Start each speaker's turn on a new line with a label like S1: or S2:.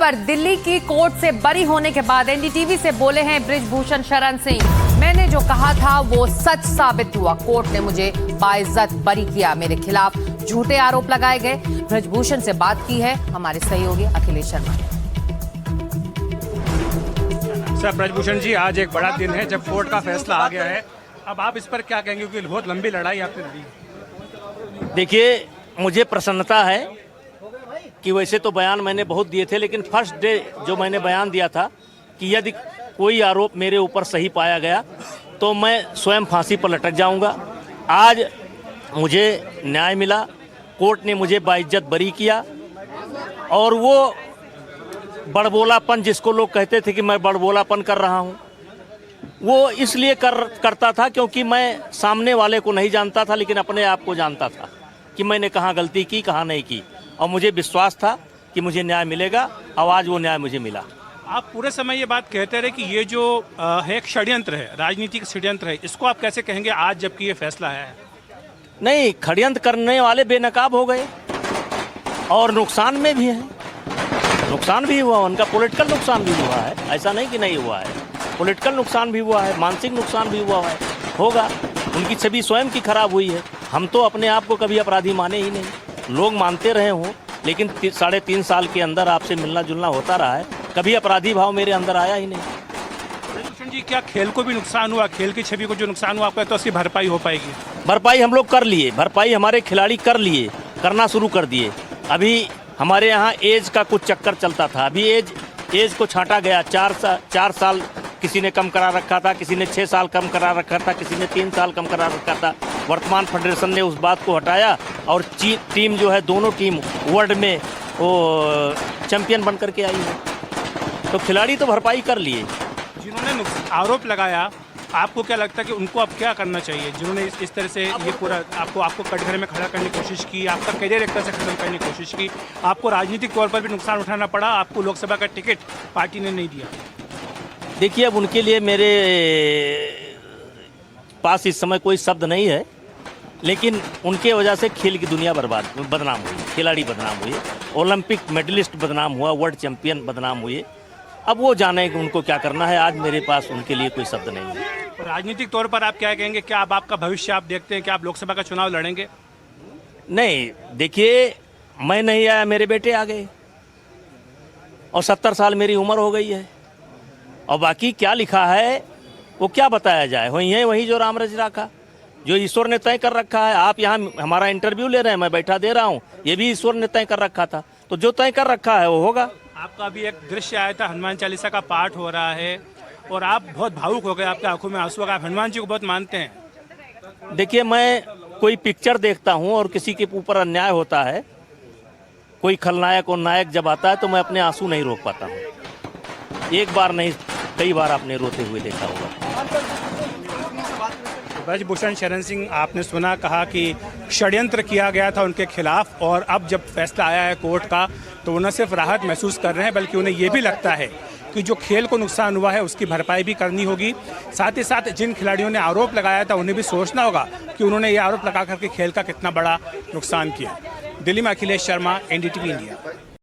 S1: पर दिल्ली की कोर्ट से बरी होने के बाद एनडीटीवी से बोले हैं बृजभूषण शरण सिंह। मैंने जो कहा था वो सच साबित हुआ। कोर्ट ने मुझे बाइज्जत बरी किया। मेरे खिलाफ झूठे आरोप लगाए गए। बृजभूषण से बात की है हमारे सहयोगी अखिलेश शर्मा।
S2: सर बृजभूषण जी, आज एक बड़ा दिन है जब कोर्ट का फैसला आ गया है। अब आप इस पर क्या कहेंगे, क्योंकि बहुत लंबी लड़ाई आपने लड़ी।
S3: देखिए, मुझे प्रसन्नता है कि वैसे तो बयान मैंने बहुत दिए थे, लेकिन फर्स्ट डे जो मैंने बयान दिया था कि यदि कोई आरोप मेरे ऊपर सही पाया गया तो मैं स्वयं फांसी पर लटक जाऊंगा। आज मुझे न्याय मिला। कोर्ट ने मुझे बाइज्जत बरी किया और वो बड़बोलापन जिसको लोग कहते थे कि मैं बड़बोलापन कर रहा हूँ, वो इसलिए करता था क्योंकि मैं सामने वाले को नहीं जानता था, लेकिन अपने आप को जानता था कि मैंने कहाँ गलती की, कहाँ नहीं की, और मुझे विश्वास था कि मुझे न्याय मिलेगा और आज वो न्याय मुझे मिला।
S2: आप पूरे समय ये बात कहते रहे कि ये जो है एक षड्यंत्र है, राजनीतिक षड्यंत्र है, इसको आप कैसे कहेंगे आज जबकि ये फैसला है?
S3: नहीं, षड्यंत्र करने वाले बेनकाब हो गए और नुकसान में भी हैं। नुकसान भी हुआ, उनका पॉलिटिकल नुकसान भी हुआ है, ऐसा नहीं कि नहीं हुआ है। पॉलिटिकल नुकसान भी हुआ है, मानसिक नुकसान भी हुआ है, होगा। उनकी छवि स्वयं की खराब हुई है। हम तो अपने आप को कभी अपराधी माने ही नहीं। लोग मानते रहे हों, लेकिन 3.5 साल के अंदर आपसे मिलना जुलना होता रहा है, कभी अपराधी भाव मेरे अंदर आया ही नहीं।
S2: बृजभूषण जी, क्या खेल को भी नुकसान हुआ? खेल की छवि को जो नुकसान हुआ, आपका तो उसकी भरपाई हो पाएगी?
S3: भरपाई हम लोग कर लिए, भरपाई हमारे खिलाड़ी कर लिए, करना शुरू कर दिए। अभी हमारे यहाँ एज का कुछ चक्कर चलता था, अभी एज को छांटा गया। 4 साल किसी ने कम करा रखा था, किसी ने 6 साल कम करा रखा था, किसी ने 3 साल कम करा रखा था। वर्तमान फेडरेशन ने उस बात को हटाया और टीम जो है, दोनों टीम वर्ल्ड में वो चैंपियन बन करके आई है। तो खिलाड़ी तो भरपाई कर लिए।
S2: जिन्होंने आरोप लगाया, आपको क्या लगता है कि उनको अब क्या करना चाहिए? जिन्होंने इस तरह से ये पूरा आपको कटघरे में खड़ा करने की कोशिश की, आपका करियर एक तरह से खत्म करने की कोशिश की, आपको राजनीतिक तौर पर भी नुकसान उठाना पड़ा, आपको लोकसभा का टिकट पार्टी ने नहीं दिया।
S3: देखिए, अब उनके लिए मेरे पास इस समय कोई शब्द नहीं है, लेकिन उनके वजह से खेल की दुनिया बदनाम हुई, खिलाड़ी बदनाम हुए, ओलंपिक मेडलिस्ट बदनाम हुआ, वर्ल्ड चैंपियन बदनाम हुए। अब वो जाने कि उनको क्या करना है। आज मेरे पास उनके लिए कोई शब्द नहीं है।
S2: राजनीतिक तौर पर आप क्या कहेंगे? क्या अब आपका भविष्य आप देखते हैं कि आप लोकसभा का चुनाव लड़ेंगे?
S3: नहीं, देखिए, मैं नहीं आया, मेरे बेटे आ गए और 70 साल मेरी उम्र हो गई है। और बाकी क्या लिखा है वो क्या बताया जाए? वही जो राम रच रखा, जो ईश्वर ने तय कर रखा है। आप यहाँ हमारा इंटरव्यू ले रहे हैं, मैं बैठा दे रहा हूँ, ये भी ईश्वर ने तय कर रखा था। तो जो तय कर रखा है वो होगा।
S2: आपका अभी एक दृश्य आया था, हनुमान चालीसा का पाठ हो रहा है और आप बहुत भावुक हो गए, आपके आंखों में आंसू आ गए। आप हनुमान जी को बहुत मानते हैं।
S3: देखिए, मैं कोई पिक्चर देखता हूँ और किसी के ऊपर अन्याय होता है, कोई खलनायक और नायक जब आता है तो मैं अपने आंसू नहीं रोक पाता हूँ। एक बार नहीं, कई बार आपने रोते हुए देखा होगा।
S2: बृजभूषण शरण सिंह, आपने सुना, कहा कि षड्यंत्र किया गया था उनके खिलाफ और अब जब फैसला आया है कोर्ट का तो वो न सिर्फ राहत महसूस कर रहे हैं, बल्कि उन्हें ये भी लगता है कि जो खेल को नुकसान हुआ है उसकी भरपाई भी करनी होगी। साथ ही साथ जिन खिलाड़ियों ने आरोप लगाया था उन्हें भी सोचना होगा कि उन्होंने ये आरोप लगा करके खेल का कितना बड़ा नुकसान किया। दिल्ली में अखिलेश शर्मा, एनडीटीवी इंडिया।